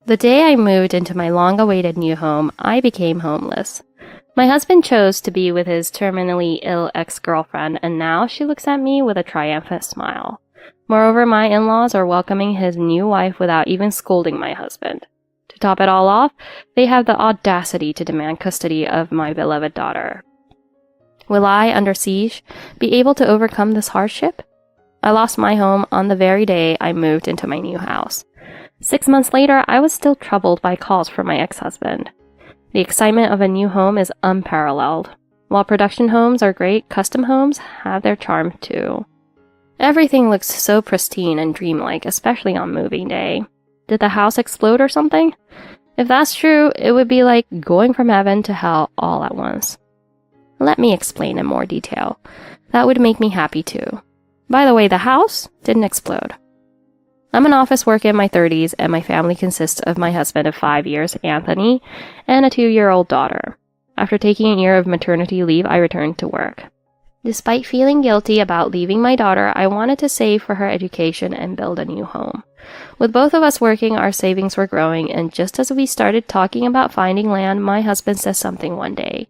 The day I moved into my long-awaited new home, I became homeless. My husband chose to be with his terminally ill ex-girlfriend, and now she looks at me with a triumphant smile. Moreover, my in-laws are welcoming his new wife without even scolding my husband. To top it all off, they have the audacity to demand custody of my beloved daughter. Will I, under siege, be able to overcome this hardship? I lost my home on the very day I moved into my new house. 6 months later, I was still troubled by calls from my ex-husband. The excitement of a new home is unparalleled. While production homes are great, custom homes have their charm too. Everything looks so pristine and dreamlike, especially on moving day. Did the house explode or something? If that's true, it would be like going from heaven to hell all at once. Let me explain in more detail. That would make me happy too. By the way, the house didn't explode. I'm an office worker in my 30s, and my family consists of my husband of 5 years, Anthony, and a 2-year-old daughter. After taking a year of maternity leave, I returned to work. Despite feeling guilty about leaving my daughter, I wanted to save for her education and build a new home. With both of us working, our savings were growing, and just as we started talking about finding land, my husband said something one day.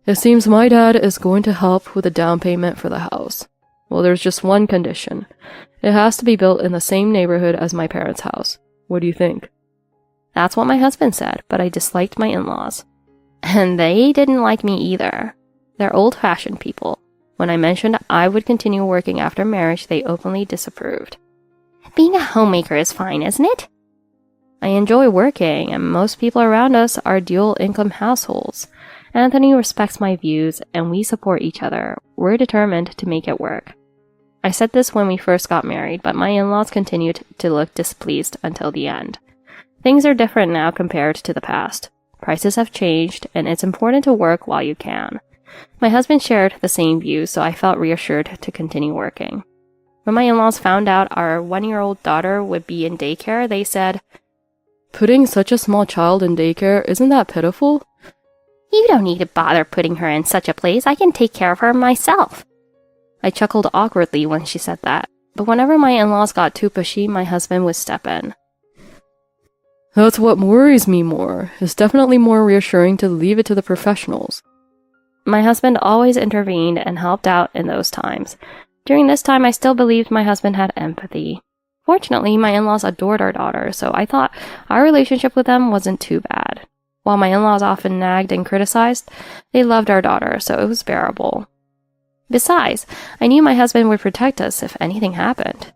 It seems my dad is going to help with the down payment for the house. Well, there's just one condition. It has to be built in the same neighborhood as my parents' house. What do you think? That's what my husband said, but I disliked my in-laws. And they didn't like me either. They're old-fashioned people. When I mentioned I would continue working after marriage, they openly disapproved. Being a homemaker is fine, isn't it? I enjoy working, and most people around us are dual-income households. Anthony respects my views, and we support each other. We're determined to make it work. I said this when we first got married, but my in-laws continued to look displeased until the end. Things are different now compared to the past. Prices have changed, and it's important to work while you can. My husband shared the same views, so I felt reassured to continue working. When my in-laws found out our 1-year-old daughter would be in daycare, they said, "Putting such a small child in daycare, isn't that pitiful?" "You don't need to bother putting her in such a place. I can take care of her myself." I chuckled awkwardly when she said that, but whenever my in-laws got too pushy, my husband would step in. That's what worries me more. It's definitely more reassuring to leave it to the professionals. My husband always intervened and helped out in those times. During this time, I still believed my husband had empathy. Fortunately, my in-laws adored our daughter, so I thought our relationship with them wasn't too bad. While my in-laws often nagged and criticized, they loved our daughter, so it was bearable. Besides, I knew my husband would protect us if anything happened.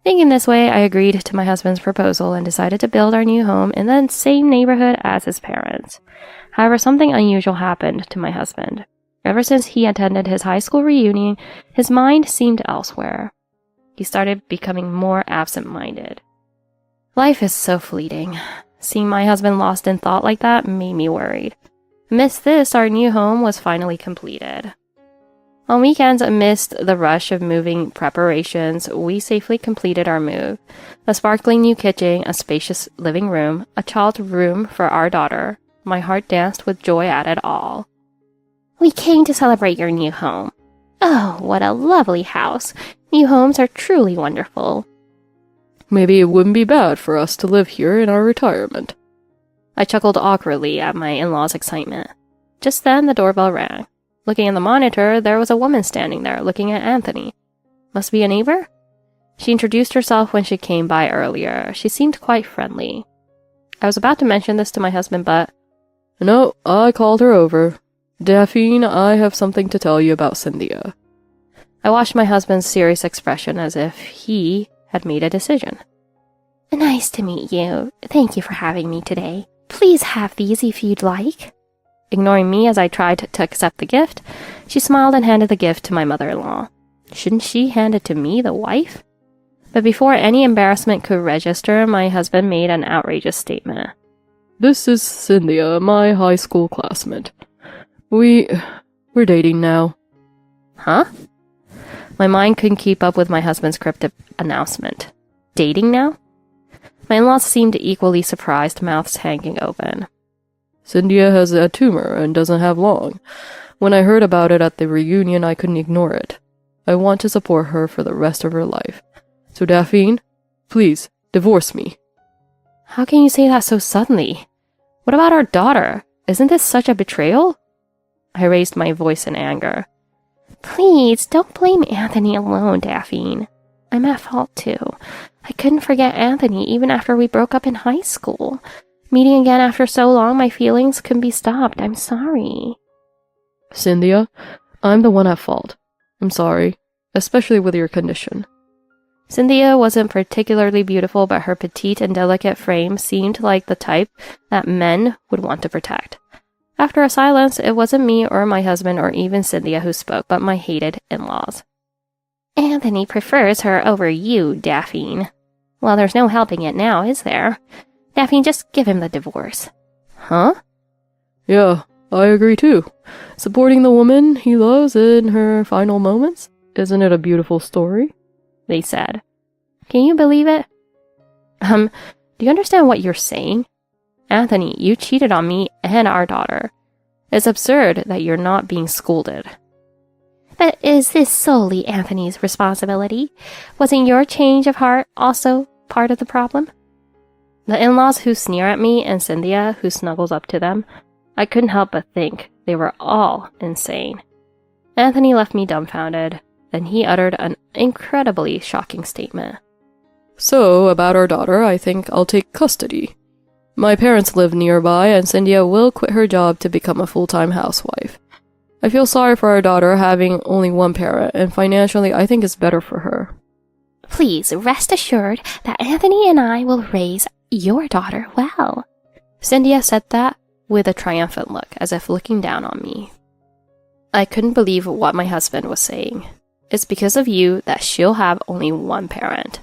Thinking this way, I agreed to my husband's proposal and decided to build our new home in the same neighborhood as his parents. However, something unusual happened to my husband. Ever since he attended his high school reunion, his mind seemed elsewhere. He started becoming more absent-minded. Life is so fleeting. Seeing my husband lost in thought like that made me worried. Amidst this, our new home was finally completed. On weekends, amidst the rush of moving preparations, we safely completed our move. A sparkling new kitchen, a spacious living room, a child's room for our daughter. My heart danced with joy at it all. "We came to celebrate your new home. Oh, what a lovely house. New homes are truly wonderful." Maybe it wouldn't be bad for us to live here in our retirement. I chuckled awkwardly at my in-laws' excitement. Just then, the doorbell rang. Looking at the monitor, there was a woman standing there, looking at Anthony. Must be a neighbor? She introduced herself when she came by earlier. She seemed quite friendly. I was about to mention this to my husband, but... No, I called her over. Daphne, I have something to tell you about Cynthia. I watched my husband's serious expression as if he had made a decision. "Nice to meet you. Thank you for having me today. Please have these if you'd like." Ignoring me as I tried to accept the gift, she smiled and handed the gift to my mother-in-law. Shouldn't she hand it to me, the wife? But before any embarrassment could register, my husband made an outrageous statement. "This is Cynthia, my high school classmate. We're dating now." Huh? My mind couldn't keep up with my husband's cryptic announcement. Dating now? My in-laws seemed equally surprised, mouths hanging open. "Cynthia has a tumor and doesn't have long. When I heard about it at the reunion, I couldn't ignore it. I want to support her for the rest of her life. So Daphne, please, divorce me." How can you say that so suddenly? What about our daughter? Isn't this such a betrayal? I raised my voice in anger. Please, don't blame Anthony alone, Daphne. I'm at fault too. I couldn't forget Anthony even after we broke up in high school. Meeting again after so long, my feelings couldn't be stopped. I'm sorry. Cynthia, I'm the one at fault. I'm sorry, especially with your condition. Cynthia wasn't particularly beautiful, but her petite and delicate frame seemed like the type that men would want to protect. After a silence, it wasn't me or my husband or even Cynthia who spoke, but my hated in-laws. Anthony prefers her over you, Daphne. Well, there's no helping it now, is there? Daphne, just give him the divorce. Huh? Yeah, I agree too. Supporting the woman he loves in her final moments? Isn't it a beautiful story? They said. Can you believe it? Do you understand what you're saying? Anthony, you cheated on me and our daughter. It's absurd that you're not being scolded. But is this solely Anthony's responsibility? Wasn't your change of heart also part of the problem? The in-laws who sneer at me and Cynthia who snuggles up to them, I couldn't help but think they were all insane. Anthony left me dumbfounded. Then he uttered an incredibly shocking statement. So, about our daughter, I think I'll take custody. My parents live nearby, and Cynthia will quit her job to become a full-time housewife. I feel sorry for our daughter having only one parent, and financially I think it's better for her. Please rest assured that Anthony and I will raise your daughter well. Cynthia said that with a triumphant look, as if looking down on me. I couldn't believe what my husband was saying. It's because of you that she'll have only one parent.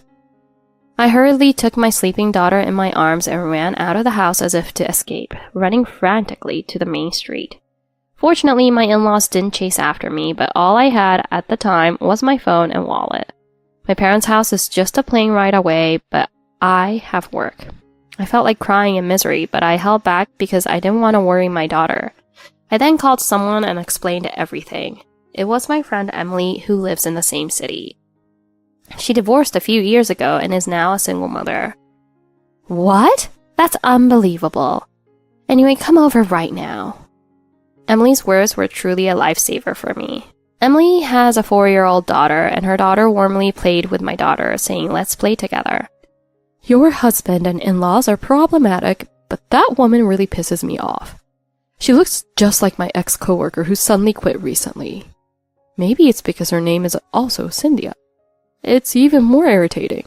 I hurriedly took my sleeping daughter in my arms and ran out of the house as if to escape, running frantically to the main street. Fortunately, my in-laws didn't chase after me, but all I had at the time was my phone and wallet. My parents' house is just a plane ride away, but I have work. I felt like crying in misery, but I held back because I didn't want to worry my daughter. I then called someone and explained everything. It was my friend Emily, who lives in the same city. She divorced a few years ago and is now a single mother. What? That's unbelievable. Anyway, come over right now. Emily's words were truly a lifesaver for me. Emily has a 4-year-old daughter, and her daughter warmly played with my daughter, saying, "Let's play together." Your husband and in-laws are problematic, but that woman really pisses me off. She looks just like my ex-coworker who suddenly quit recently. Maybe it's because her name is also Cynthia. It's even more irritating.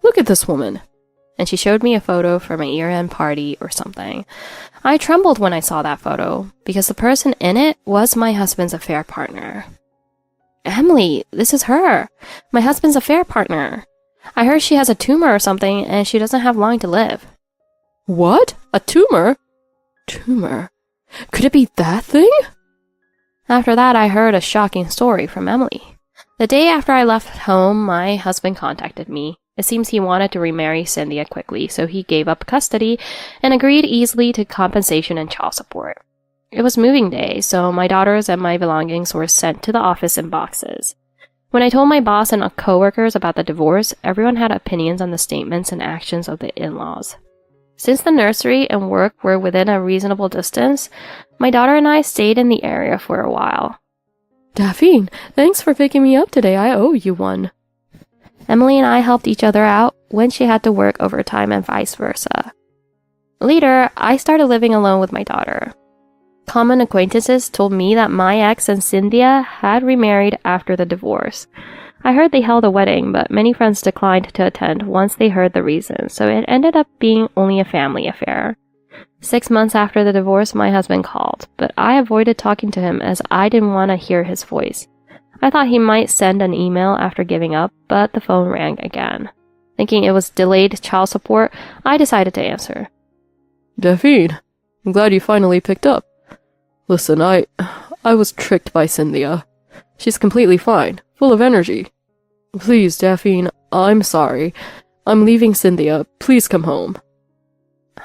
Look at this woman. And she showed me a photo from a year-end party or something. I trembled when I saw that photo, because the person in it was my husband's affair partner. Emily, this is her. My husband's affair partner. I heard she has a tumor or something, and she doesn't have long to live. What? A tumor? Tumor? Could it be that thing? After that, I heard a shocking story from Emily. The day after I left home, my husband contacted me. It seems he wanted to remarry Cynthia quickly, so he gave up custody and agreed easily to compensation and child support. It was moving day, so my daughters and my belongings were sent to the office in boxes. When I told my boss and coworkers about the divorce, everyone had opinions on the statements and actions of the in-laws. Since the nursery and work were within a reasonable distance, my daughter and I stayed in the area for a while. Daphne, thanks for picking me up today. I owe you one. Emily and I helped each other out when she had to work overtime and vice versa. Later, I started living alone with my daughter. Common acquaintances told me that my ex and Cynthia had remarried after the divorce. I heard they held a wedding, but many friends declined to attend once they heard the reason, so it ended up being only a family affair. 6 months after the divorce, my husband called, but I avoided talking to him as I didn't want to hear his voice. I thought he might send an email after giving up, but the phone rang again. Thinking it was delayed child support, I decided to answer. Daphne, I'm glad you finally picked up. Listen, I was tricked by Cynthia. She's completely fine, full of energy. Please, Daphne, I'm sorry. I'm leaving Cynthia. Please come home.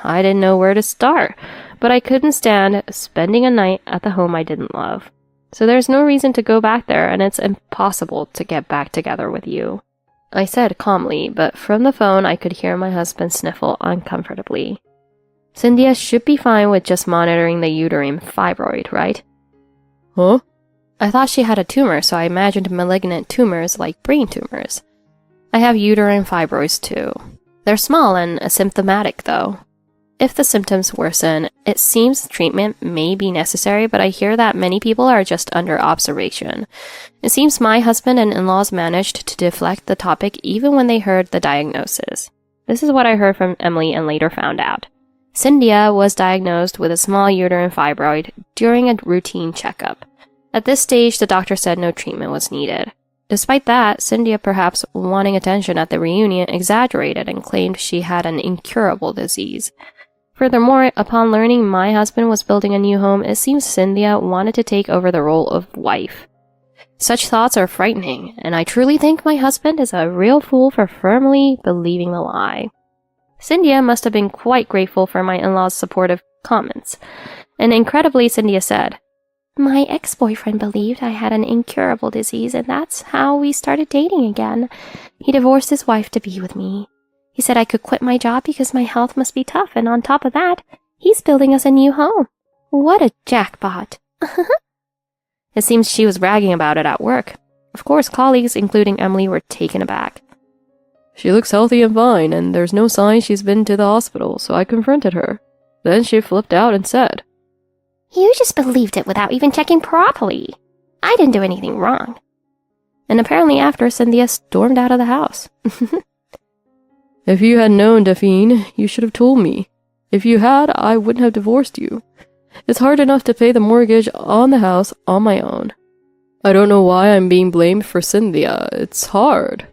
I didn't know where to start, but I couldn't stand spending a night at the home I didn't love. So there's no reason to go back there, and it's impossible to get back together with you. I said calmly, but from the phone I could hear my husband sniffle uncomfortably. Cynthia should be fine with just monitoring the uterine fibroid, right? Huh? I thought she had a tumor, so I imagined malignant tumors like brain tumors. I have uterine fibroids too. They're small and asymptomatic though. If the symptoms worsen, it seems treatment may be necessary, but I hear that many people are just under observation. It seems my husband and in-laws managed to deflect the topic even when they heard the diagnosis. This is what I heard from Emily and later found out. Cynthia was diagnosed with a small uterine fibroid during a routine checkup. At this stage, the doctor said no treatment was needed. Despite that, Cynthia, perhaps wanting attention at the reunion, exaggerated and claimed she had an incurable disease. Furthermore, upon learning my husband was building a new home, it seems Cynthia wanted to take over the role of wife. Such thoughts are frightening, and I truly think my husband is a real fool for firmly believing the lie. Cynthia must have been quite grateful for my in-laws' supportive comments, and incredibly, Cynthia said, "My ex-boyfriend believed I had an incurable disease, and that's how we started dating again. He divorced his wife to be with me. He said I could quit my job because my health must be tough, and on top of that, he's building us a new home. What a jackpot." It seems she was bragging about it at work. Of course, colleagues, including Emily, were taken aback. She looks healthy and fine, and there's no sign she's been to the hospital, so I confronted her. Then she flipped out and said, "You just believed it without even checking properly. I didn't do anything wrong." And apparently after, Cynthia stormed out of the house. "If you had known, Daphne, you should have told me. If you had, I wouldn't have divorced you. It's hard enough to pay the mortgage on the house on my own. I don't know why I'm being blamed for Cynthia. It's hard."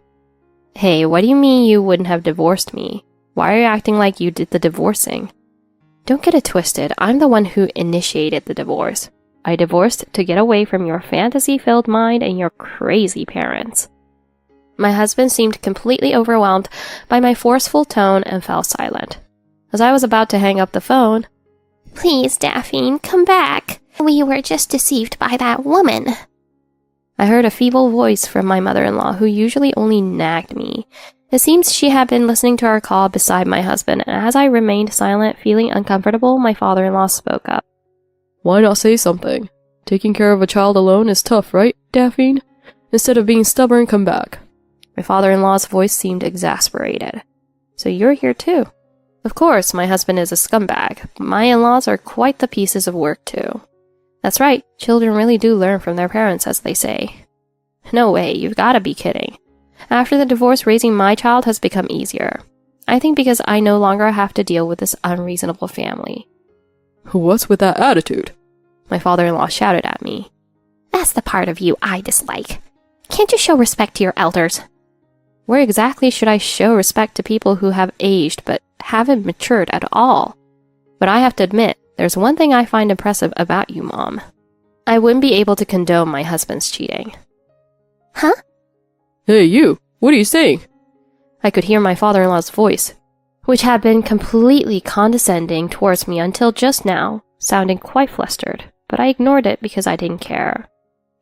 Hey, what do you mean you wouldn't have divorced me? Why are you acting like you did the divorcing? Don't get it twisted, I'm the one who initiated the divorce. I divorced to get away from your fantasy-filled mind and your crazy parents. My husband seemed completely overwhelmed by my forceful tone and fell silent. As I was about to hang up the phone, "Please, Daphne, come back. We were just deceived by that woman." I heard a feeble voice from my mother-in-law, who usually only nagged me. It seems she had been listening to our call beside my husband, and as I remained silent, feeling uncomfortable, my father-in-law spoke up. "Why not say something? Taking care of a child alone is tough, right, Daphne? Instead of being stubborn, come back." My father-in-law's voice seemed exasperated. "So you're here too?" Of course, my husband is a scumbag, but my in-laws are quite the pieces of work too. That's right, children really do learn from their parents, as they say. No way, you've gotta be kidding. After the divorce, raising my child has become easier. I think because I no longer have to deal with this unreasonable family. "What's with that attitude?" My father-in-law shouted at me. "That's the part of you I dislike. Can't you show respect to your elders?" Where exactly should I show respect to people who have aged but haven't matured at all? But I have to admit, there's one thing I find impressive about you, Mom. I wouldn't be able to condone my husband's cheating. Huh? "Hey, you! What are you saying?" I could hear my father-in-law's voice, which had been completely condescending towards me until just now, sounding quite flustered, but I ignored it because I didn't care.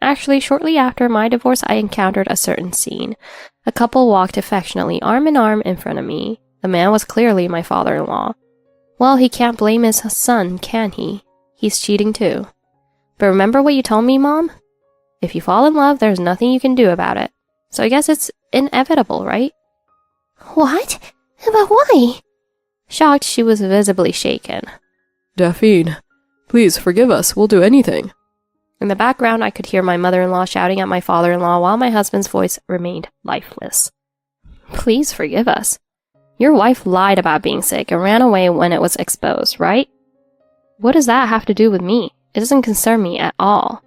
Actually, shortly after my divorce, I encountered a certain scene. A couple walked affectionately arm in arm in front of me. The man was clearly my father-in-law. Well, he can't blame his son, can he? He's cheating too. But remember what you told me, Mom? If you fall in love, there's nothing you can do about it. So I guess it's inevitable, right? "What? But why?" Shocked, she was visibly shaken. "Daphne, please forgive us. We'll do anything." In the background, I could hear my mother-in-law shouting at my father-in-law while my husband's voice remained lifeless. Please forgive us. Your wife lied about being sick and ran away when it was exposed, right? What does that have to do with me? It doesn't concern me at all.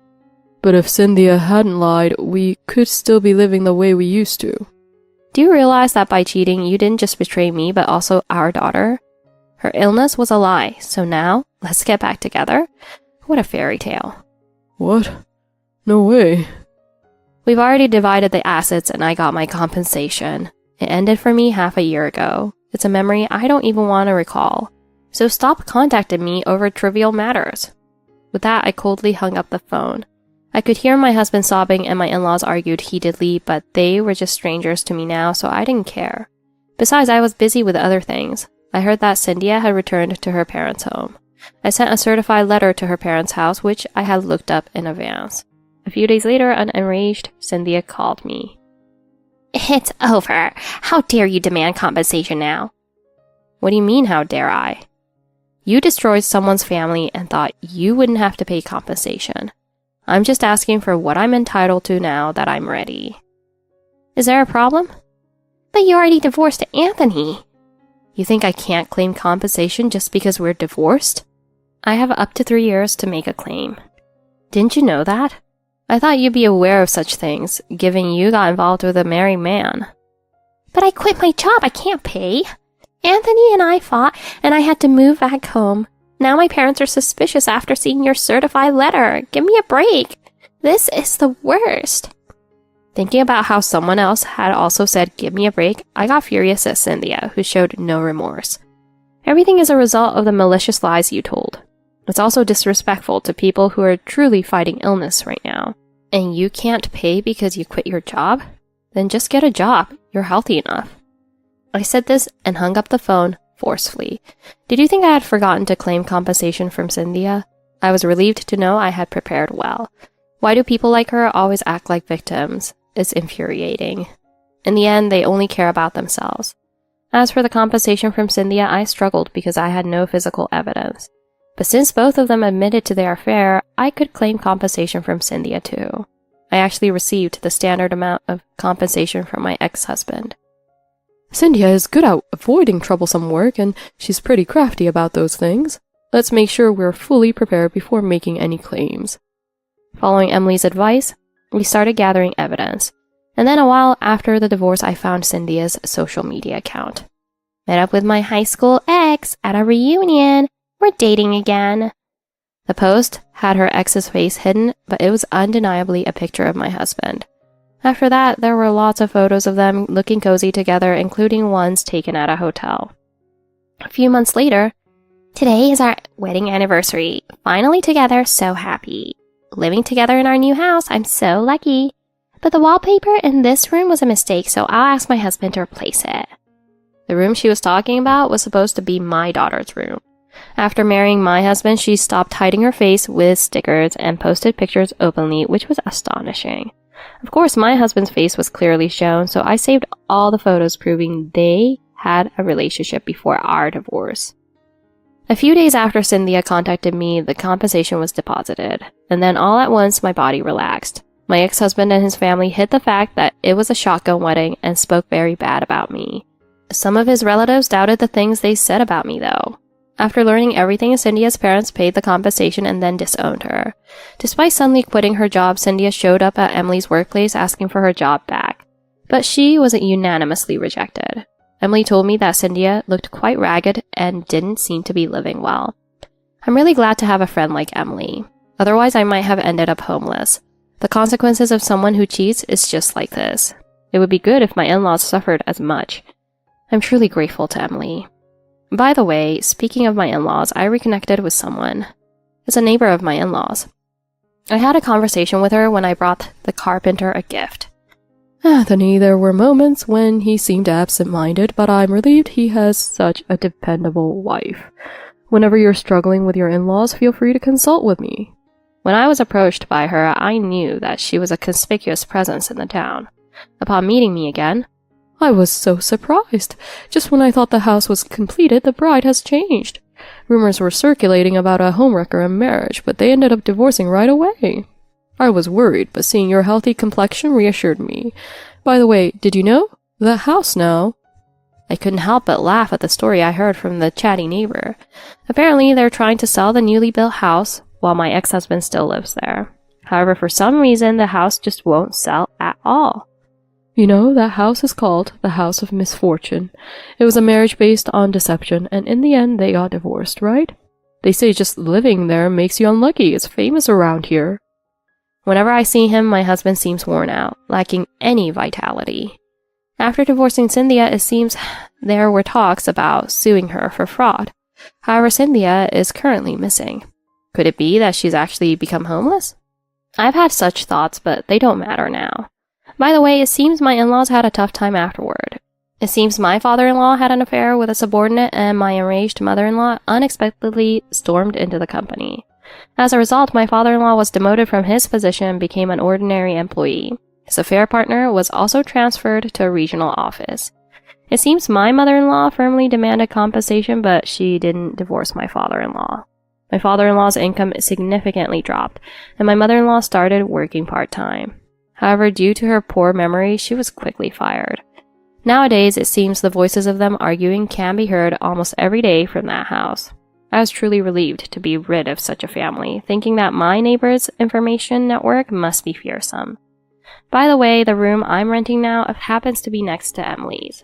But if Cynthia hadn't lied, we could still be living the way we used to. Do you realize that by cheating, you didn't just betray me, but also our daughter? Her illness was a lie, so now, let's get back together? What a fairy tale. What? No way. We've already divided the assets and I got my compensation. It ended for me half a year ago. It's a memory I don't even want to recall. So stop contacting me over trivial matters. With that, I coldly hung up the phone. I could hear my husband sobbing and my in-laws argued heatedly, but they were just strangers to me now, so I didn't care. Besides, I was busy with other things. I heard that Cynthia had returned to her parents' home. I sent a certified letter to her parents' house, which I had looked up in advance. A few days later, an enraged Cynthia called me. It's over. How dare you demand compensation now? What do you mean, how dare I? You destroyed someone's family and thought you wouldn't have to pay compensation. I'm just asking for what I'm entitled to now that I'm ready. Is there a problem? But you already divorced Anthony. You think I can't claim compensation just because we're divorced? I have up to 3 years to make a claim. Didn't you know that? I thought you'd be aware of such things, given you got involved with a married man. But I quit my job. I can't pay. Anthony and I fought, and I had to move back home. Now my parents are suspicious after seeing your certified letter. Give me a break. This is the worst. Thinking about how someone else had also said, give me a break, I got furious at Cynthia, who showed no remorse. Everything is a result of the malicious lies you told. It's also disrespectful to people who are truly fighting illness right now. And you can't pay because you quit your job? Then just get a job. You're healthy enough. I said this and hung up the phone forcefully. Did you think I had forgotten to claim compensation from Cynthia? I was relieved to know I had prepared well. Why do people like her always act like victims? It's infuriating. In the end, they only care about themselves. As for the compensation from Cynthia, I struggled because I had no physical evidence. But since both of them admitted to their affair, I could claim compensation from Cynthia too. I actually received the standard amount of compensation from my ex-husband. Cynthia is good at avoiding troublesome work, and she's pretty crafty about those things. Let's make sure we're fully prepared before making any claims. Following Emily's advice, we started gathering evidence. And then a while after the divorce, I found Cynthia's social media account. Met up with my high school ex at a reunion. We're dating again. The post had her ex's face hidden, but it was undeniably a picture of my husband. After that, there were lots of photos of them looking cozy together, including ones taken at a hotel. A few months later, today is our wedding anniversary. Finally together, so happy. Living together in our new house, I'm so lucky. But the wallpaper in this room was a mistake, so I'll ask my husband to replace it. The room she was talking about was supposed to be my daughter's room. After marrying my husband, she stopped hiding her face with stickers and posted pictures openly, which was astonishing. Of course, my husband's face was clearly shown, so I saved all the photos proving they had a relationship before our divorce. A few days after Cynthia contacted me, the compensation was deposited, and then all at once my body relaxed. My ex-husband and his family hid the fact that it was a shotgun wedding and spoke very bad about me. Some of his relatives doubted the things they said about me, though. After learning everything, Cynthia's parents paid the compensation and then disowned her. Despite suddenly quitting her job, Cynthia showed up at Emily's workplace asking for her job back. But she was unanimously rejected. Emily told me that Cynthia looked quite ragged and didn't seem to be living well. I'm really glad to have a friend like Emily. Otherwise, I might have ended up homeless. The consequences of someone who cheats is just like this. It would be good if my in-laws suffered as much. I'm truly grateful to Emily. By the way, speaking of my in-laws, I reconnected with someone. It's a neighbor of my in-laws. I had a conversation with her when I brought the carpenter a gift. Anthony, there were moments when he seemed absent-minded, but I'm relieved he has such a dependable wife. Whenever you're struggling with your in-laws, feel free to consult with me. When I was approached by her, I knew that she was a conspicuous presence in the town. Upon meeting me again, I was so surprised. Just when I thought the house was completed, the bride has changed. Rumors were circulating about a homewrecker and marriage, but they ended up divorcing right away. I was worried, but seeing your healthy complexion reassured me. By the way, did you know? The house now. I couldn't help but laugh at the story I heard from the chatty neighbor. Apparently, they're trying to sell the newly built house, while my ex-husband still lives there. However, for some reason, the house just won't sell at all. You know, that house is called the House of Misfortune. It was a marriage based on deception, and in the end, they got divorced, right? They say just living there makes you unlucky. It's famous around here. Whenever I see him, my husband seems worn out, lacking any vitality. After divorcing Cynthia, it seems there were talks about suing her for fraud. However, Cynthia is currently missing. Could it be that she's actually become homeless? I've had such thoughts, but they don't matter now. By the way, it seems my in-laws had a tough time afterward. It seems my father-in-law had an affair with a subordinate, and my enraged mother-in-law unexpectedly stormed into the company. As a result, my father-in-law was demoted from his position and became an ordinary employee. His affair partner was also transferred to a regional office. It seems my mother-in-law firmly demanded compensation, but she didn't divorce my father-in-law. My father-in-law's income significantly dropped, and my mother-in-law started working part-time. However, due to her poor memory, she was quickly fired. Nowadays, it seems the voices of them arguing can be heard almost every day from that house. I was truly relieved to be rid of such a family, thinking that my neighbor's information network must be fearsome. By the way, the room I'm renting now happens to be next to Emily's.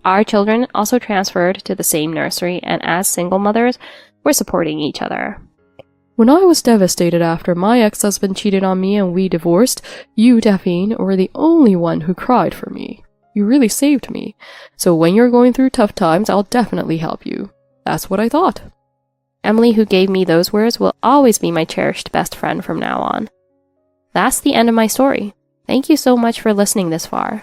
Our children also transferred to the same nursery, and as single mothers, we're supporting each other. When I was devastated after my ex-husband cheated on me and we divorced, you, Daphne, were the only one who cried for me. You really saved me. So when you're going through tough times, I'll definitely help you. That's what I thought. Emily, who gave me those words, will always be my cherished best friend from now on. That's the end of my story. Thank you so much for listening this far.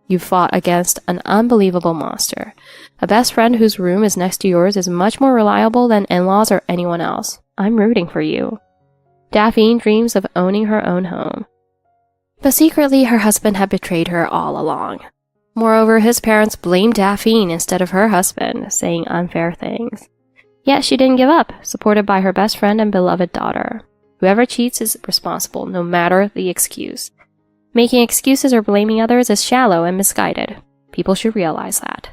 You fought against an unbelievable monster. A best friend whose room is next to yours is much more reliable than in-laws or anyone else. I'm rooting for you. Daphne dreams of owning her own home. But secretly, her husband had betrayed her all along. Moreover, his parents blamed Daphne instead of her husband, saying unfair things. Yet she didn't give up, supported by her best friend and beloved daughter. Whoever cheats is responsible, no matter the excuse. Making excuses or blaming others is shallow and misguided. People should realize that.